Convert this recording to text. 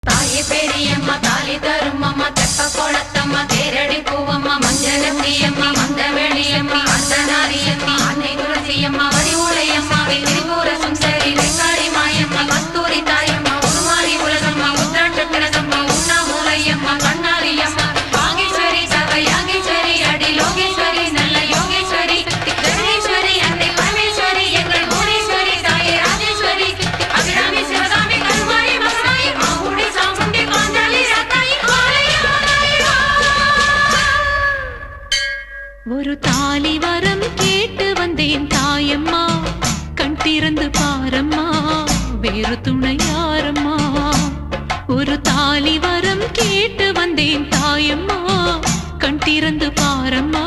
தாயே பெரியம்மா தாலி தரும் அம்மா தெப்ப கோலத்தம்மா தேரடி பூவம்மா மஞ்சளத்தியம்மா மந்த வெளியம்மா அர்த்தநாரியம்மா அன்னை துளசியம்மா வடிவுளையம்மா திரிபுர சுந்தரி வெங்காளி மாயம்மா கஸ்தூரி தாயம்மா உருமாறி உலகம்மா உத்ராட்சக்கரசம்மா உண்ணாமூலையம்மா கண்ணாரியம்மா வாகேஸ்வரி சகயாகேஸ்வரி அடி லோகேஸ்வரி நல்ல யோகேஸ்வரி ஜெகதீஸ்வரி அன்னை பரமேஸ்வரி எங்கள் புவனேஸ்வரி தாயே ராஜேஸ்வரி அபிராமி சிவகாமி கருமாரி மகனாயி மாமுடி சாமுண்டி பாஞ்சாலி ரத்தாயி ஒரு தாலி வரம் கேட்டு வந்தேன் தாயம்மா கண் திறந்து பாரம்மா வேறு துணை யாரம்மா ஒரு தாலி வரம் கேட்டு வந்தேன் தாயம்மா கண் திறந்து பாரம்மா